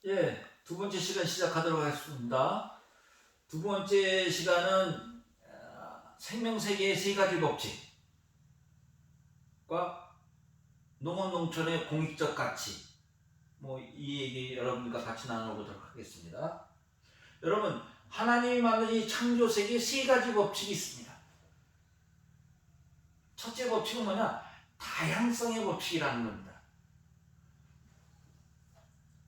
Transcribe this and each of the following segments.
예, 두 번째 시간 시작하도록 하겠습니다. 두 번째 시간은 생명세계의 세 가지 법칙과 농업 농촌의 공익적 가치, 이 얘기 여러분들과 같이 나눠보도록 하겠습니다. 여러분, 하나님이 만든 이 창조 세계에 세 가지 법칙이 있습니다. 첫째 법칙은 뭐냐? 다양성의 법칙이라는 겁니다.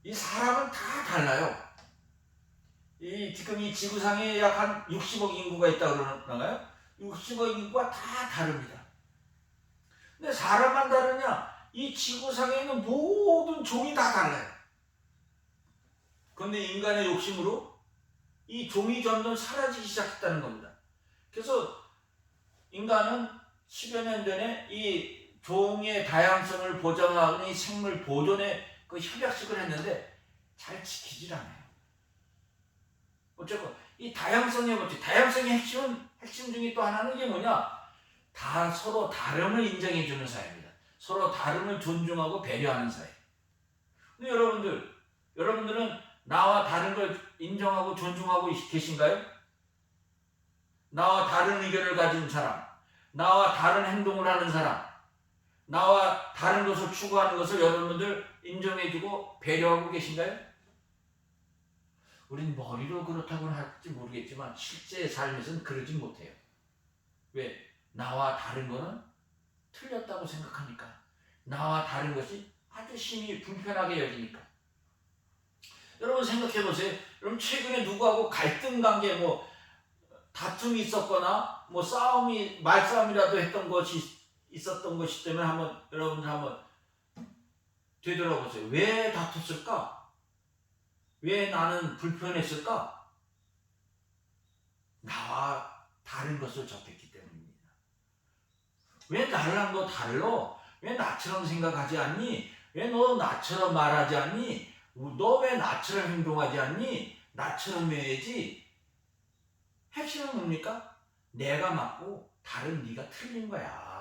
이 사람은 다 달라요. 지금 이 지구상에 약 한 60억 인구가 있다고 그러나요? 60억 인구가 다 다릅니다. 근데 사람만 다르냐? 이 지구상에 있는 모든 종이 다 달라요. 그런데 인간의 욕심으로 이 종이 점점 사라지기 시작했다는 겁니다. 그래서 인간은 10여 년 전에 이 종의 다양성을 보장하는 이 생물 보존에 그 협약식을 했는데 잘 지키질 않아요. 어쨌건 이 다양성의 법칙, 다양성의 핵심 중에 또 하나는 이게 뭐냐? 다 서로 다름을 인정해주는 사회입니다. 서로 다름을 존중하고 배려하는 사회. 근데 여러분들은 나와 다른 걸 인정하고 존중하고 계신가요? 나와 다른 의견을 가진 사람, 나와 다른 행동을 하는 사람, 나와 다른 것을 추구하는 것을 여러분들 인정해주고 배려하고 계신가요? 우린 머리로 그렇다고는 할지 모르겠지만 실제 삶에서는 그러지 못해요. 왜? 나와 다른 거는 틀렸다고 생각하니까. 나와 다른 것이 아주 심히 불편하게 여기니까. 여러분 생각해 보세요. 여러분 최근에 누구하고 갈등 관계 다툼이 있었거나 말싸움이라도 했던 것이 있었던 것이 때문에 여러분들 한번 되돌아보세요. 왜 다퉜을까? 왜 나는 불편했을까? 나와 다른 것을 접했기 때문입니다. 왜 나랑 너 달러? 왜 나처럼 생각하지 않니? 왜 너 나처럼 말하지 않니? 너 왜 나처럼 행동하지 않니? 나처럼 해야지. 핵심은 뭡니까? 내가 맞고 다른 네가 틀린 거야.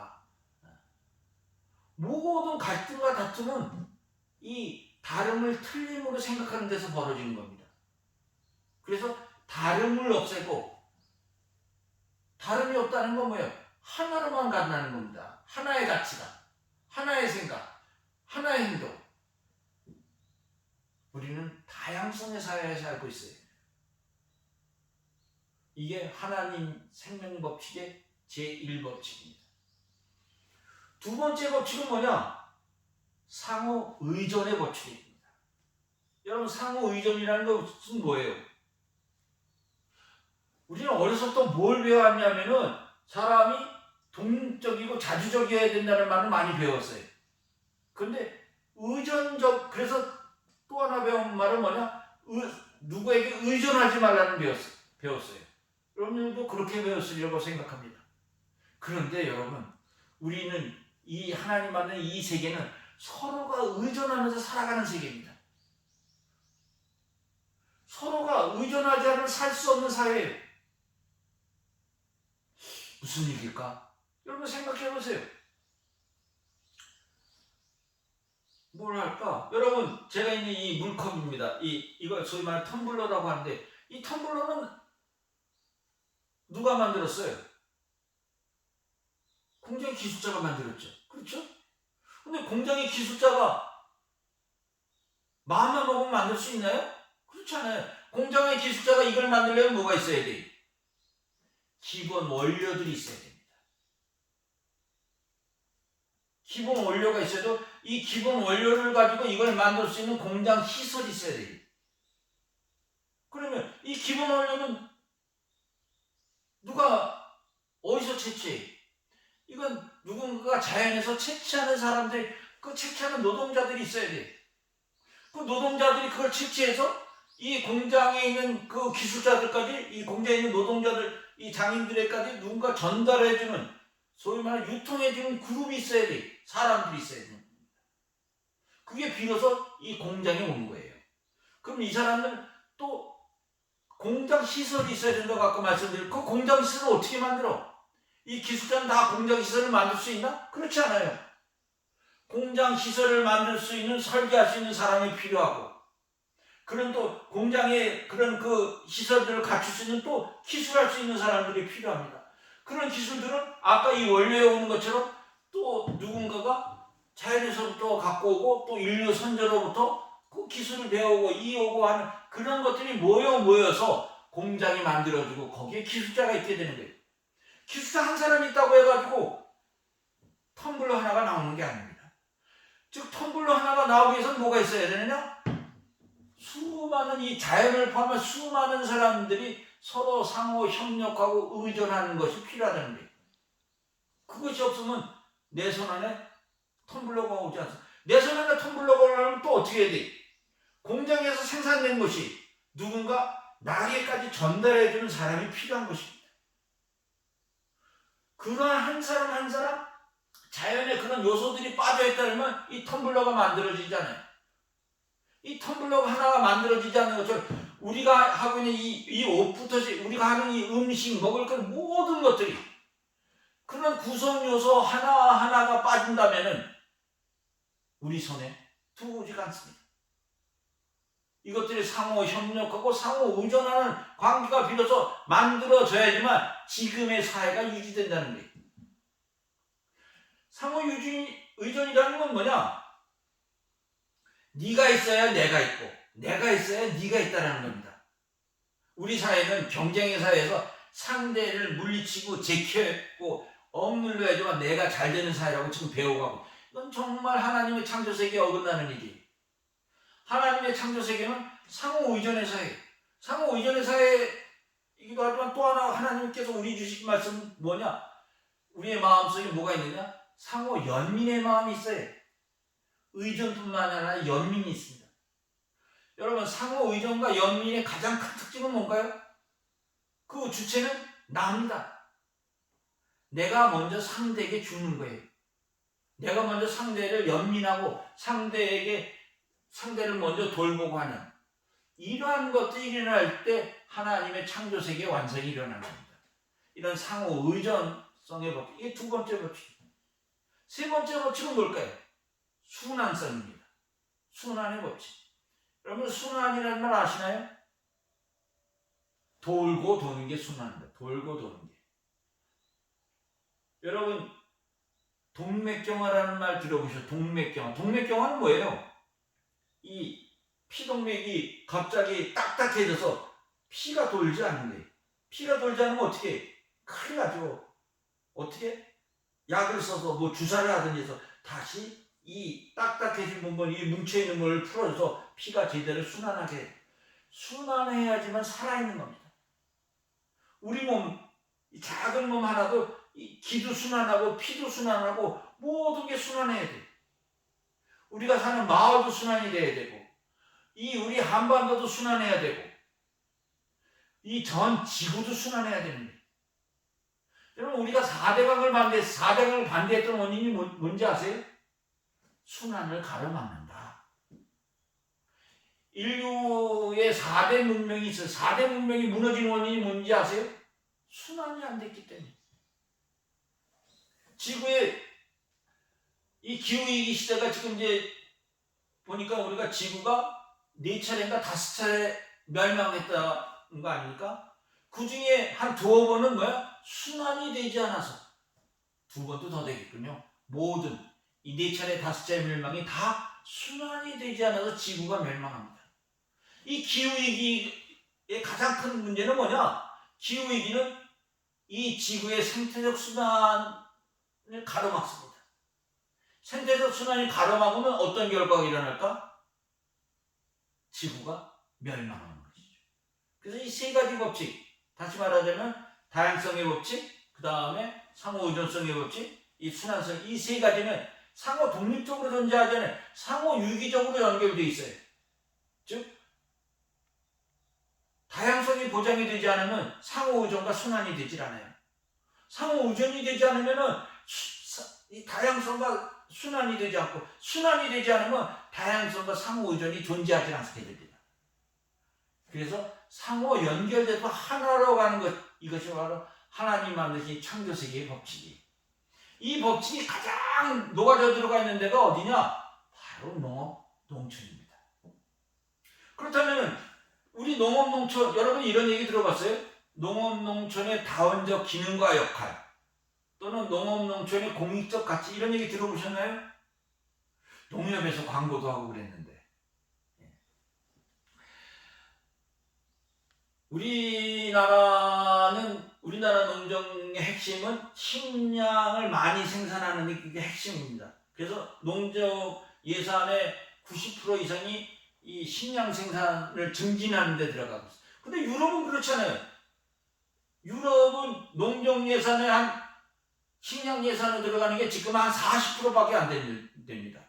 모든 갈등과 다툼은 이 다름을 틀림으로 생각하는 데서 벌어지는 겁니다. 그래서 다름을 없애고, 다름이 없다는 건 뭐예요? 하나로만 간다는 겁니다. 하나의 가치가, 하나의 생각, 하나의 행동. 우리는 다양성의 사회에 살고 있어요. 이게 하나님 생명법칙의 제1법칙입니다. 두 번째 법칙은 뭐냐? 상호 의존의 법칙입니다. 여러분 상호 의존이라는 것은 뭐예요? 우리는 어려서부터 뭘 배워왔냐면은 사람이 동적이고 자주적이어야 된다는 말을 많이 배웠어요. 그런데 그래서 또 하나 배운 말은 뭐냐? 누구에게 의존하지 말라는 배웠어요. 여러분들도 그렇게 배웠으리라고 생각합니다. 그런데 여러분, 우리는 이 하나님 만든 이 세계는 서로가 의존하면서 살아가는 세계입니다. 서로가 의존하지 않으면 살 수 없는 사회예요. 무슨 얘기일까? 여러분 생각해 보세요. 뭘 할까? 여러분, 제가 있는 이 물컵입니다. 이걸 소위 말하는 텀블러라고 하는데, 이 텀블러는 누가 만들었어요? 공장의 기술자가 만들었죠. 그렇죠? 근데 공장의 기술자가 마음만 먹으면 만들 수 있나요? 그렇지 않아요. 공장의 기술자가 이걸 만들려면 뭐가 있어야 돼요? 기본 원료들이 있어야 됩니다. 기본 원료가 있어도 이 기본 원료를 가지고 이걸 만들 수 있는 공장 시설이 있어야 돼요. 그러면 이 기본 원료는 누가 어디서 채취해요? 이건 누군가가 자연에서 채취하는 사람들, 그 채취하는 노동자들이 있어야 돼. 그 노동자들이 그걸 채취해서 이 공장에 있는 그 기술자들까지, 이 공장에 있는 노동자들, 이 장인들에까지 누군가 전달해주는, 소위 말해 유통해주는 그룹이 있어야 돼. 사람들이 있어야 돼. 그게 비로소 이 공장에 오는 거예요. 그럼 이 사람들은 또 공장 시설이 있어야 된다고 아까 말씀드렸고, 그 공장 시설을 어떻게 만들어? 이 기술자는 다 공장 시설을 만들 수 있나? 그렇지 않아요. 공장 시설을 만들 수 있는, 설계할 수 있는 사람이 필요하고, 그런 또 공장에 그런 그 시설들을 갖출 수 있는 또 기술할 수 있는 사람들이 필요합니다. 그런 기술들은 아까 이 원료에 오는 것처럼 또 누군가가 자연에서부터 갖고 오고 또 인류 선조로부터 그 기술을 배우고 이어오고 하는 그런 것들이 모여서 공장이 만들어지고 거기에 기술자가 있게 되는 거예요. 기술자 한 사람이 있다고 해가지고 텀블러 하나가 나오는 게 아닙니다. 즉 텀블러 하나가 나오기 위해서는 뭐가 있어야 되느냐? 수많은 이 자연을 포함한 수많은 사람들이 서로 상호 협력하고 의존하는 것이 필요하다는 거예요. 그것이 없으면 내 손 안에 텀블러가 오지 않습니다. 내 손 안에 텀블러가 오려면 또 어떻게 해야 돼? 공장에서 생산된 것이 누군가 나에게까지 전달해주는 사람이 필요한 것입니다. 그러한 한 사람 한 사람 자연에 그런 요소들이 빠져있다면 이 텀블러가 만들어지잖아요. 이 텀블러가 하나가 만들어지지 않는 것처럼 우리가 하고 있는 이 옷부터 우리가 하는 이 음식 먹을 그 모든 것들이 그런 구성 요소 하나하나가 빠진다면은 우리 손에 들어오지가 않습니다. 이것들이 상호 협력하고 상호 의존하는 관계가 비로소 만들어져야지만 지금의 사회가 유지된다는 거예요. 상호 의존이라는 건 뭐냐? 네가 있어야 내가 있고 내가 있어야 네가 있다는 겁니다. 우리 사회는 경쟁의 사회에서 상대를 물리치고 제껴고 억눌러야지만 내가 잘 되는 사회라고 지금 배워가고 이건 정말 하나님의 창조세계에 어긋나는 일이에요. 하나님의 창조세계는 상호의존의 사회, 상호의존의 사회이기도 하지만 또 하나 하나님께서 우리 주신 말씀은 뭐냐? 우리의 마음속에 뭐가 있느냐? 상호 연민의 마음이 있어요. 의존뿐만 아니라 연민이 있습니다. 여러분 상호 의존과 연민의 가장 큰 특징은 뭔가요? 그 주체는 나입니다. 내가 먼저 상대에게 주는 거예요. 내가 먼저 상대를 연민하고 상대를 먼저 돌보고 하는 이러한 것들이 일어날 때 하나님의 창조세계 완성이 일어나는 겁니다. 이런 상호 의존성의 법칙, 이게 두 번째 법칙입니다. 세 번째 법칙은 뭘까요? 순환성입니다. 순환의 법칙. 여러분 순환이라는 말 아시나요? 돌고 도는 게 순환입니다. 돌고 도는 게. 여러분 동맥경화라는 말 들어보셨죠? 동맥경화. 동맥경화는 뭐예요? 이 피동맥이 갑자기 딱딱해져서 피가 돌지 않는 거예요. 피가 돌지 않으면 어떻게 해? 큰일 나죠. 어떻게? 약을 써서 뭐 주사를 하든지 해서 다시 이 딱딱해진 부분, 이 뭉쳐있는 걸 풀어줘서 피가 제대로 순환하게 해요. 순환해야지만 살아있는 겁니다. 우리 몸, 이 작은 몸 하나도 이 기도 순환하고 피도 순환하고 모든 게 순환해야 돼요. 우리가 사는 마을도 순환이 돼야 되고 이 우리 한반도도 순환해야 되고 이 전 지구도 순환해야 되는데 여러분 우리가 4대강을 반대했던 원인이 뭔지 아세요? 순환을 가로막는다. 인류의 4대 문명이 있어요. 4대 문명이 무너진 원인이 뭔지 아세요? 순환이 안 됐기 때문에. 지구의 이 기후위기 시대가 지금 이제 보니까 우리가 지구가 4차례인가 5차례 멸망했다는 거 아닙니까? 그 중에 한 2번은 뭐야? 순환이 되지 않아서 2번도 더 되겠군요. 모든 이 4차례 5차례 멸망이 다 순환이 되지 않아서 지구가 멸망합니다. 이 기후위기의 가장 큰 문제는 뭐냐? 기후위기는 이 지구의 생태적 순환을 가로막습니다. 생태적 순환이 가로막으면 어떤 결과가 일어날까? 지구가 멸망하는 것이죠. 그래서 이 세 가지 법칙, 다시 말하자면 다양성의 법칙, 그 다음에 상호의존성의 법칙, 이 순환성, 이 세 가지는 상호 독립적으로 존재하지 않아요. 상호 유기적으로 연결되어 있어요. 즉 다양성이 보장이 되지 않으면 상호의존과 순환이 되질 않아요. 상호의존이 되지 않으면 이 다양성과 순환이 되지 않고 순환이 되지 않으면 다양성과 상호의존이 존재하지 않게 됩니다. 그래서 상호 연결돼도 하나로 가는 것, 이것이 바로 하나님 만드신 창조세계의 법칙이에요. 이 법칙이 가장 녹아져 들어가 있는 데가 어디냐? 바로 농촌입니다. 그렇다면 우리 농업농촌, 여러분 이런 얘기 들어봤어요? 농업농촌의 다원적 기능과 역할 또는 농업농촌의 공익적 가치, 이런 얘기 들어보셨나요? 농협에서 광고도 하고 그랬는데. 우리나라 농정의 핵심은 식량을 많이 생산하는 게 핵심입니다. 그래서 농적 예산의 90% 이상이 이 식량 생산을 증진하는 데 들어가고 있어요. 근데 유럽은 그렇잖아요. 유럽은 농정 예산에 식량 예산으로 들어가는 게 지금 한 40%밖에 안 됩니다.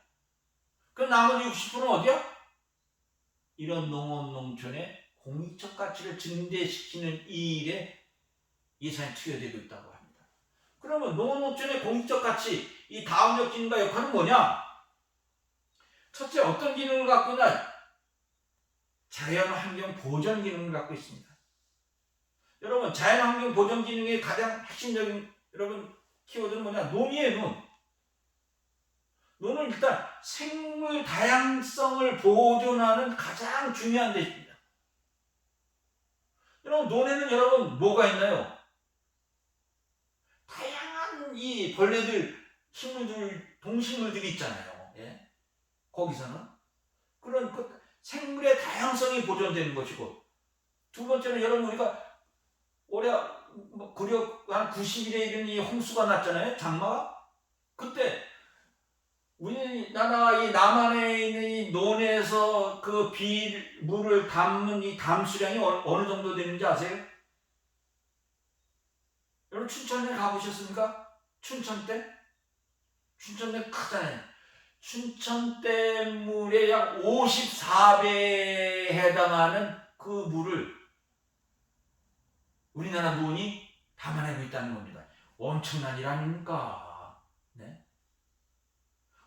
그 나머지 60%는 어디야? 이런 농업 농촌의 공익적 가치를 증대시키는 이 일에 예산이 투여되고 있다고 합니다. 그러면 농업 농촌의 공익적 가치, 이 다음적 기능과 역할은 뭐냐? 첫째, 어떤 기능을 갖고 있냐? 자연환경 보전 기능을 갖고 있습니다. 여러분, 자연환경 보전 기능의 가장 핵심적인 키워드는 뭐냐? 논이에요. 논은 일단 생물 다양성을 보존하는 가장 중요한 데입니다. 여러분, 논에는 뭐가 있나요? 다양한 이 벌레들, 식물들, 동식물들이 있잖아요. 예? 거기서는 그런 생물의 다양성이 보존되는 것이고, 두 번째는 여러분, 우리가 올해 구력 한 90일에 이른 이 홍수가 났잖아요. 장마가. 그때 우리나라 이 남한에 있는 이 논에서 그 물을 담는 이 담수량이 어느 정도 되는지 아세요? 여러분, 춘천에 가보셨습니까? 춘천댐? 춘천댐 크잖아요. 춘천댐물의 약 54배에 해당하는 그 물을 우리나라 논이 담아내고 있다는 겁니다. 엄청난 일 아닙니까? 네?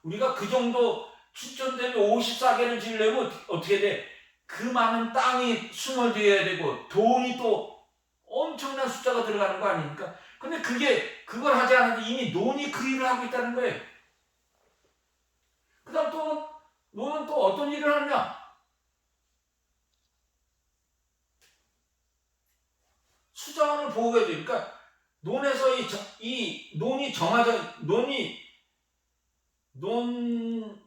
우리가 그 정도 춘천댐에 54개를 지으려면 어떻게 돼? 그 많은 땅이 수몰되어야 되고 돈이 또 엄청난 숫자가 들어가는 거 아닙니까? 근데 그걸 하지 않아도 이미 논이 그 일을 하고 있다는 거예요. 그 다음 논은 또 어떤 일을 하느냐? 수자원을 보호해줘요. 그러니까 논에서 이 논이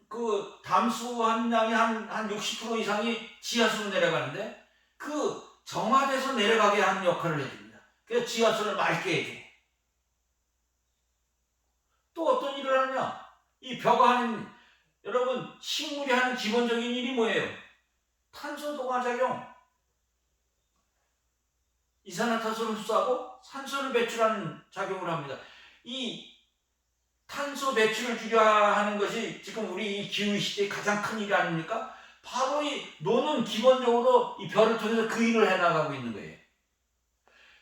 그 담수 함량이 한 60% 이상이 지하수로 내려가는데 그 정화돼서 내려가게 하는 역할을 해줍니다. 그래서 지하수를 맑게 해줘. 또 어떤 일을 하느냐? 이 벼가 하는, 여러분, 식물이 하는 기본적인 일이 뭐예요? 탄소 동화작용. 이산화탄소를 흡수하고 산소를 배출하는 작용을 합니다. 이 탄소 배출을 줄여야 하는 것이 지금 우리 이 기후시대의 가장 큰 일 아닙니까? 바로 이 논은 기본적으로 이 벼를 통해서 그 일을 해나가고 있는 거예요.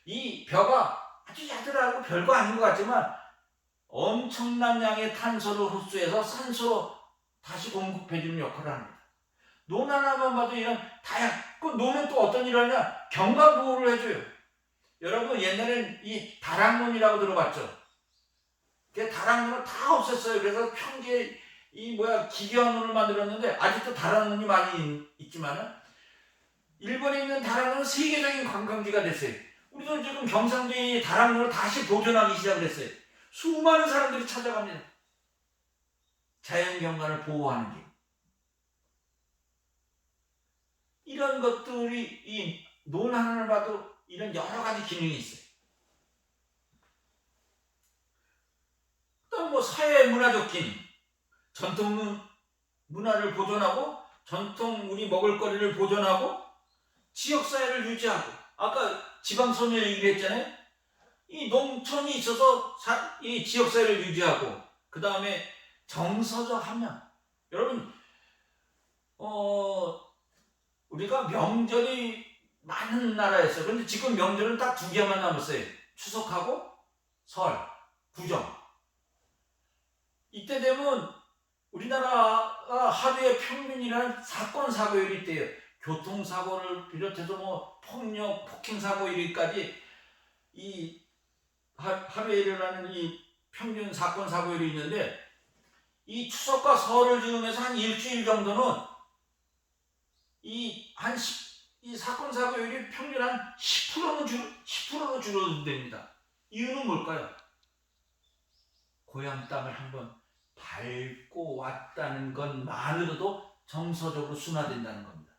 이 벼가 아주 야들하고 별거 아닌 것 같지만 엄청난 양의 탄소를 흡수해서 산소로 다시 공급해주는 역할을 합니다. 논 하나만 봐도 이런 그 논은 또 어떤 일을 하냐? 경관보호를 해줘요. 여러분, 옛날엔 이 다락논이라고 들어봤죠? 그 다락논을 다 없앴어요. 그래서 평지에 기계화논을 만들었는데 아직도 다락논이 많이 있지만은 일본에 있는 다락논은 세계적인 관광지가 됐어요. 우리도 지금 경상도에 다락논을 다시 보존하기 시작을 했어요. 수많은 사람들이 찾아갑니다. 자연경관을 보호하는 길. 이런 것들이 이 논 하나를 봐도 이런 여러 가지 기능이 있어요. 또 사회 문화적 기능, 전통 문화를 보존하고 전통 우리 먹을거리를 보존하고 지역사회를 유지하고, 아까 지방소녀 얘기를 했잖아요. 이 농촌이 있어서 이 지역사회를 유지하고, 그 다음에 정서적 함량. 여러분, 우리가 명절이 많은 나라였어요. 그런데 지금 명절은 딱 2개만 남았어요. 추석하고 설, 구정. 이때 되면 우리나라가 하루에 평균이란 사건 사고율이 있대요. 교통사고를 비롯해서 폭력, 폭행사고 일까지 이 하루에 일어나는 이 평균 사건 사고율이 있는데, 이 추석과 설을 즈음해서 한 일주일 정도는 이 사건 사고율이 평균 한 10%로 줄어든답니다. 이유는 뭘까요? 고향 땅을 한번 밟고 왔다는 것만으로도 정서적으로 순화된다는 겁니다.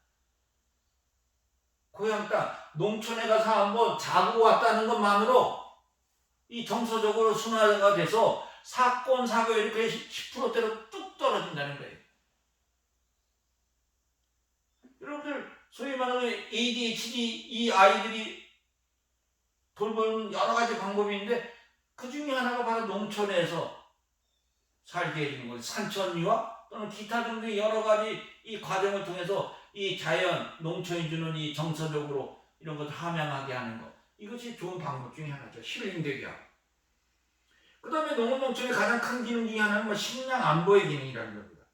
고향 땅, 농촌에 가서 한번 자고 왔다는 것만으로 이 정서적으로 순화가 돼서 사건 사고율이 거의 10%대로 뚝 떨어진다는 거예요. 여러분들 소위 말하는 ADHD 이 아이들이 돌보는 여러 가지 방법이 있는데 그 중에 하나가 바로 농촌에서 살게 해주는 거예요. 산천유화 또는 기타 등등의 여러 가지 이 과정을 통해서 이 자연, 농촌이 주는 이 정서적으로 이런 것을 함양하게 하는 것. 이것이 좋은 방법 중에 하나죠. 힐링되게 하고. 그 다음에 농촌의 가장 큰 기능 중에 하나는 식량 안보의 기능이라는 겁니다.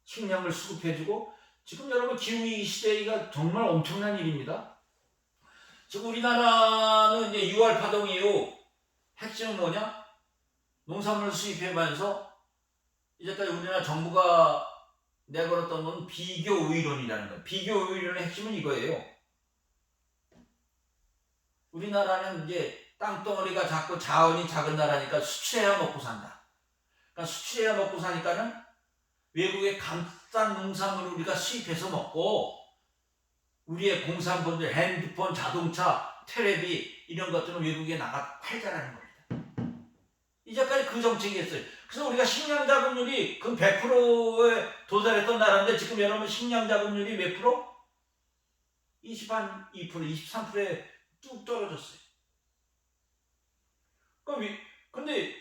식량을 수급해주고 지금 여러분 기후위기 시대가 정말 엄청난 일입니다. 지금 우리나라는 이제 6월 파동 이후 핵심은 뭐냐? 농산물을 수입하면서 이제까지 우리나라 정부가 내걸었던 건 비교우위론이라는 거예요. 비교우위론의 핵심은 이거예요. 우리나라는 이제 땅덩어리가 작고 자원이 작은 나라니까 수출해야 먹고 산다. 그러니까 수출해야 먹고 사니까는 외국의 값싼 농산물을 우리가 수입해서 먹고 우리의 공산품들, 핸드폰, 자동차, 텔레비 이런 것들은 외국에 나가 팔자라는 겁니다. 이제까지 그 정책이 있어요. 그래서 우리가 식량 자급률이 그 100%에 도달했던 나라인데 지금 여러분 식량 자급률이 몇 프로? 22%, 23%에 뚝 떨어졌어요. 근데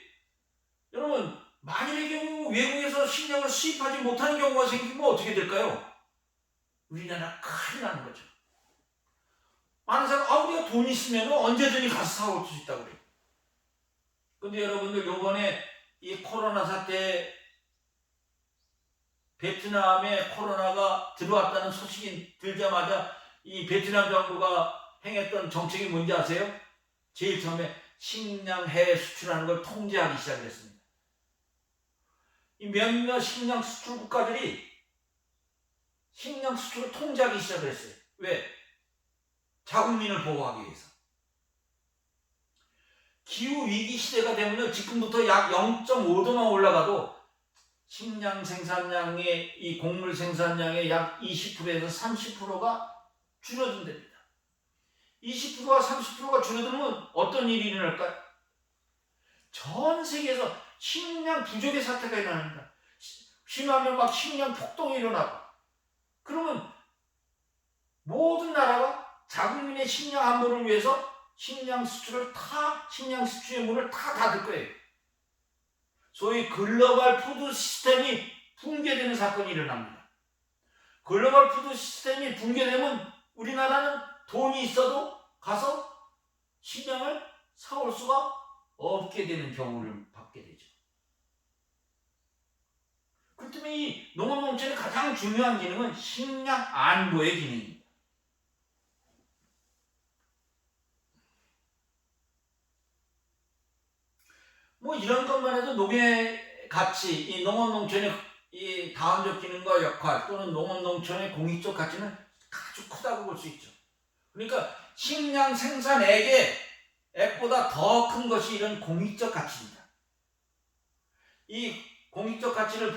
여러분 만일의 경우 외국에서 식량을 수입하지 못하는 경우가 생기면 어떻게 될까요? 우리나라 큰일 나는 거죠. 많은 사람, 우리가 돈 있으면 언제든지 가서 사올 수 있다고 그래요. 근데 여러분들 요번에 이 코로나 사태 베트남에 코로나가 들어왔다는 소식이 들자마자 이 베트남 정부가 행했던 정책이 뭔지 아세요? 제일 처음에 식량 해외 수출하는 걸 통제하기 시작했습니다. 이 몇몇 식량 수출 국가들이 식량 수출을 통제하기 시작했어요. 왜? 자국민을 보호하기 위해서. 기후위기 시대가 되면 지금부터 약 0.5도만 올라가도 식량 생산량의 이 곡물 생산량의 약 20%에서 30%가 줄어든답니다. 20%가 30%가 줄어들면 어떤 일이 일어날까요? 전 세계에서 식량 부족의 사태가 일어납니다. 심하면 막 식량 폭동이 일어나고 그러면 모든 나라가 자국민의 식량 안보를 위해서 식량 수출의 문을 다 닫을 거예요. 소위 글로벌 푸드 시스템이 붕괴되는 사건이 일어납니다. 글로벌 푸드 시스템이 붕괴되면 우리나라는 돈이 있어도 가서 식량을 사올 수가 없게 되는 경우를 받게 되죠. 그 때문에 이 농업농촌의 가장 중요한 기능은 식량 안보의 기능입니다. 이런 것만 해도 농의 가치, 이 농업농촌의 이 다음적 기능과 역할 또는 농업농촌의 공익적 가치는 아주 크다고 볼 수 있죠. 그러니까 식량 생산액보다 더 큰 것이 이런 공익적 가치입니다. 이 공익적 가치를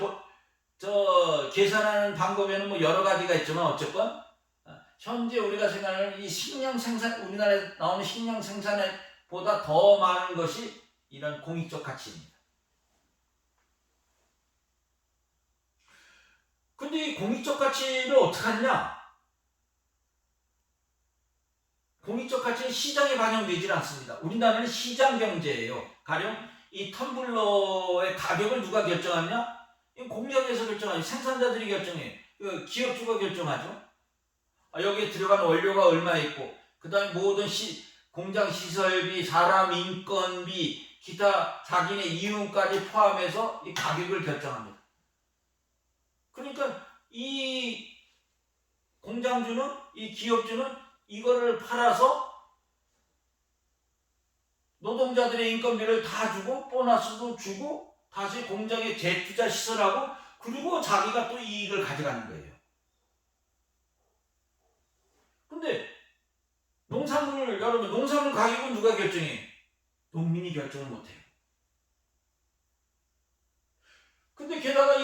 계산하는 방법에는 여러 가지가 있지만 어쨌건 현재 우리가 생각하는 이 우리나라에 나오는 식량 생산액보다 더 많은 것이 이런 공익적 가치입니다. 근데 이 공익적 가치를 어떻게 하느냐? 공익적 가치는 시장에 반영되질 않습니다. 우리나라는 시장 경제예요. 가령 이 텀블러의 가격을 누가 결정하느냐? 공장에서 결정하죠. 생산자들이 결정해요. 기업주가 결정하죠. 여기에 들어간 원료가 얼마 있고 그 다음에 모든 공장 시설비, 사람 인건비, 기타 자기네 이윤까지 포함해서 이 가격을 결정합니다. 그러니까 이 공장주는, 이 기업주는 이거를 팔아서 노동자들의 인건비를 다 주고 보너스도 주고 다시 공장에 재투자 시설하고 그리고 자기가 또 이익을 가져가는 거예요. 농산물 가격은 누가 결정해? 농민이 결정을 못해요. 근데 게다가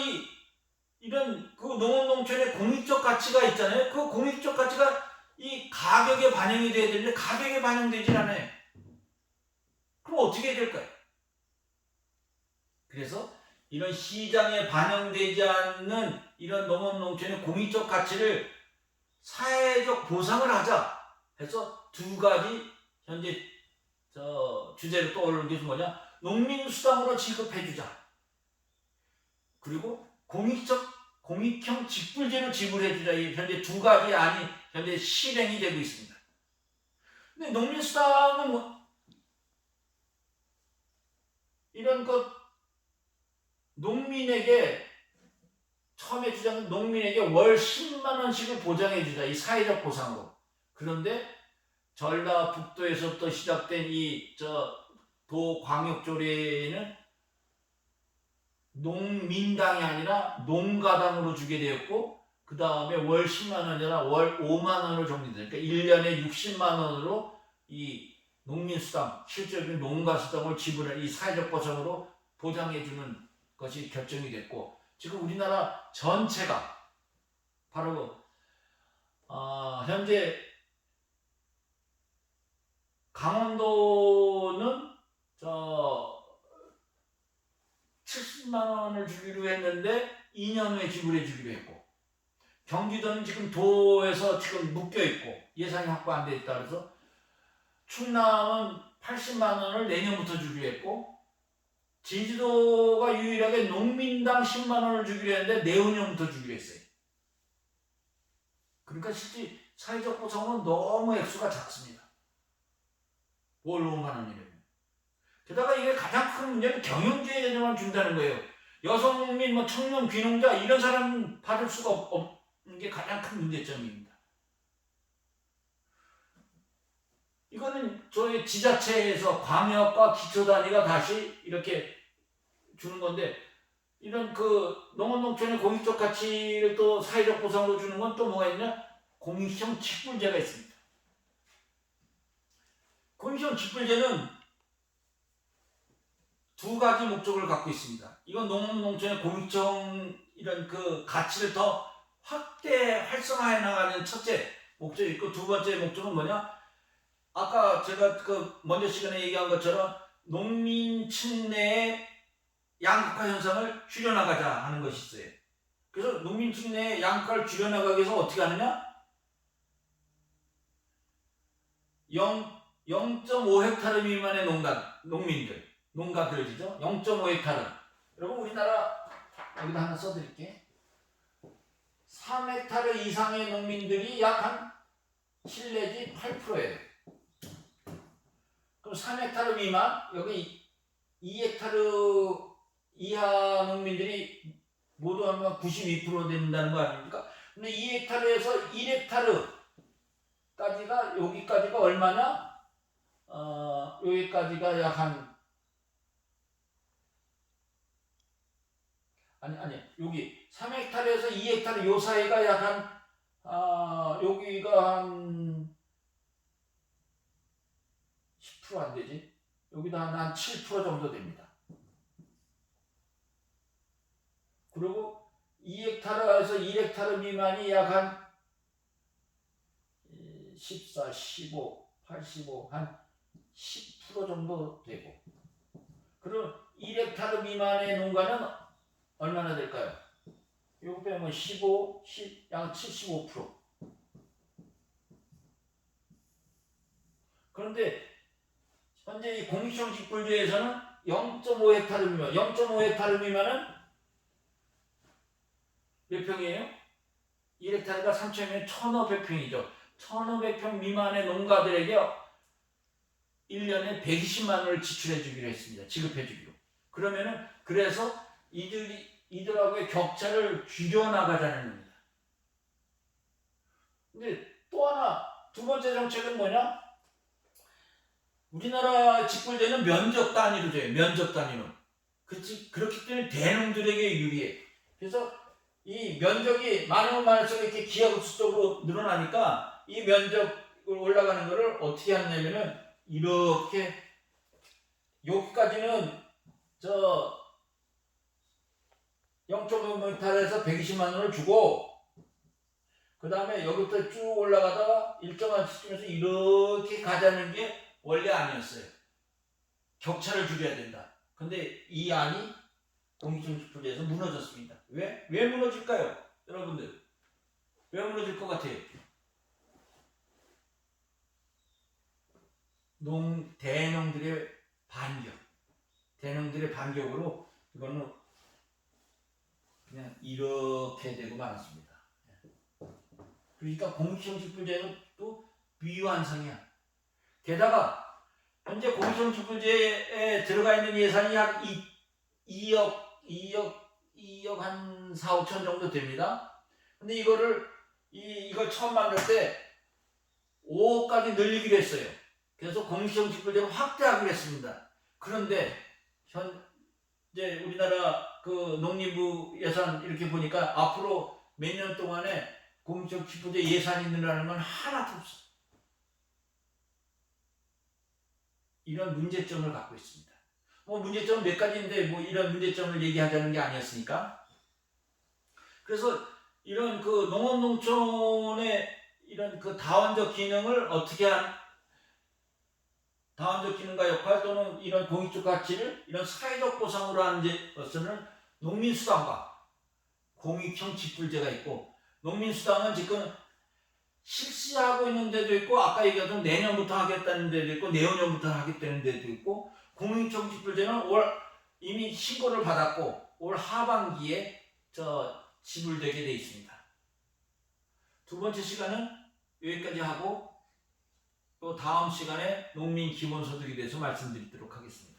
이런 그 농업농촌의 공익적 가치가 있잖아요. 그 공익적 가치가 이 가격에 반영이 돼야 되는데 가격에 반영되질 않아요. 그럼 어떻게 해야 될까요? 그래서 이런 시장에 반영되지 않는 이런 농업농촌의 공익적 가치를 사회적 보상을 하자 해서 두 가지 현재 주제를 떠오르는 게 뭐냐? 농민수당으로 지급해주자. 그리고 공익형 직불제로 지불해주자. 현재 두 가지 안이 현재 실행이 되고 있습니다. 근데 농민수당은 이런 것 농민에게 처음에 주장은 농민에게 월 10만 원씩을 보장해주자. 이 사회적 보상으로. 그런데 전라북도에서부터 시작된 도광역조례에는 농민당이 아니라 농가당으로 주게 되었고 그 다음에 월 10만 원이 아니라 월 5만 원으로 정리돼요. 그러니까 1년에 60만 원으로 이 농민수당, 실질적인 농가수당을 지불할 이 사회적 보상으로 보장해주는 것이 결정이 됐고 지금 우리나라 전체가 바로 현재 강원도는 70만 원을 주기로 했는데 2년 후에 지불해 주기로 했고 경기도는 지금 도에서 지금 묶여 있고 예산이 확보 안 돼 있다 그래서 충남은 80만 원을 내년부터 주기로 했고 제주도가 유일하게 농민당 10만 원을 주기로 했는데 내후년부터 주기로 했어요. 그러니까 실제 사회적 보상은 너무 액수가 작습니다. 월 5만 원이래요. 게다가 이게 가장 큰 문제는 경영지에만 준다는 거예요. 여성 농민, 청년, 귀농자 이런 사람 받을 수가 없는 게 가장 큰 문제점입니다. 이거는 저희 지자체에서 광역과 기초단위가 다시 이렇게 주는 건데 이런 그 농업농촌의 공익적 가치를 또 사회적 보상으로 주는 건 또 뭐가 있냐? 공익형 직불제가 있습니다. 공익형 직불제는 두 가지 목적을 갖고 있습니다. 이건 농업농촌의 공익적 이런 그 가치를 더 활성화해 나가는 첫째 목적이 있고 두 번째 목적은 뭐냐? 아까 제가 먼저 시간에 얘기한 것처럼 농민층 내의 양극화 현상을 줄여나가자 하는 것이 있어요. 그래서 농민층 내의 양극화를 줄여나가기 위해서 어떻게 하느냐? 0.5헥타르 미만의 농가들이죠. 0.5헥타르. 여러분 우리나라 여기다 하나 써드릴게. 3헥타르 이상의 농민들이 약 한 7 내지 8%예요. 그럼 3헥타르 미만 여기 2헥타르 이하 농민들이 모두 하면 92% 된다는 거 아닙니까? 근데 2헥타르에서 1헥타르까지가 여기까지가 얼마냐? 여기까지가 약 한 여기 3헥타르에서 2헥타르 요 사이가 약 한 여기가 한 10% 안 되지? 여기다 한 7% 정도 됩니다. 그리고 2헥타르에서 1헥타르 미만이 약 한 14, 15, 85, 한 10% 정도 되고 그럼 1헥타르 미만의 농가는 얼마나 될까요? 요거 빼면 15, 10, 약 75%. 그런데 현재 이 공익형 직불제에서는 0.5헥타르 미만, 0.5헥타르 미만은 몇 평이에요? 1헥타르가 3,000이면 1,500평이죠. 1,500평 미만의 농가들에게 1년에 120만 원을 지출해 주기로 했습니다. 지급해 주기로. 그러면은 그래서 이들하고의 격차를 줄여나가자는 겁니다. 근데 또 하나 두 번째 정책은 뭐냐? 우리나라 직불제는 면적 단위로 줘요. 면적 단위로. 그렇기 때문에 대농들에게 유리해. 그래서 이 면적이 많으면 많을수록 이렇게 기하급수적으로 늘어나니까 이 면적 올라가는 거를 어떻게 하냐면은 이렇게 여기까지는 저 0.5m에서 120만 원을 주고 그 다음에 여기부터 쭉 올라가다가 일정한 시점에서 이렇게 가자는 게 원래 아니었어요. 격차를 줄여야 된다. 근데 이 안이 공익정책부에서 무너졌습니다. 왜? 왜 무너질까요? 여러분들 왜 무너질 것 같아요? 대농들의 대농들의 반격으로 이거는 그냥 이렇게 되고 말았습니다. 그러니까 공익정책부제는 또 비완성이야. 게다가 현재 공익정책부제에 들어가 있는 예산이 약 2억 한 4, 5천 정도 됩니다. 근데 이걸 처음 만들 때 5억까지 늘리기로 했어요. 그래서 공익정책부제를 확대하기로 했습니다. 그런데 현재 우리나라 그 농림부 예산 이렇게 보니까 앞으로 몇 년 동안에 공익정책부제 예산이 늘어나는 건 하나도 없어. 이런 문제점을 갖고 있습니다. 뭐 문제점은 몇 가지인데 뭐 이런 문제점을 얘기하자는 게 아니었으니까. 그래서 이런 그 농업농촌의 이런 그 다원적 기능을 다원적 기능과 역할 또는 이런 공익적 가치를 이런 사회적 보상으로 하는 것은 농민수당과 공익정책부제가 있고, 농민수당은 지금 실시하고 있는 데도 있고 아까 얘기했던 내년부터 하겠다는 데도 있고 내후년부터 하겠다는 데도 있고, 공익정책부제는 이미 신고를 받았고 올 하반기에 지불되게 돼 있습니다. 두 번째 시간은 여기까지 하고 또 다음 시간에 농민 기본소득에 대해서 말씀드리도록 하겠습니다.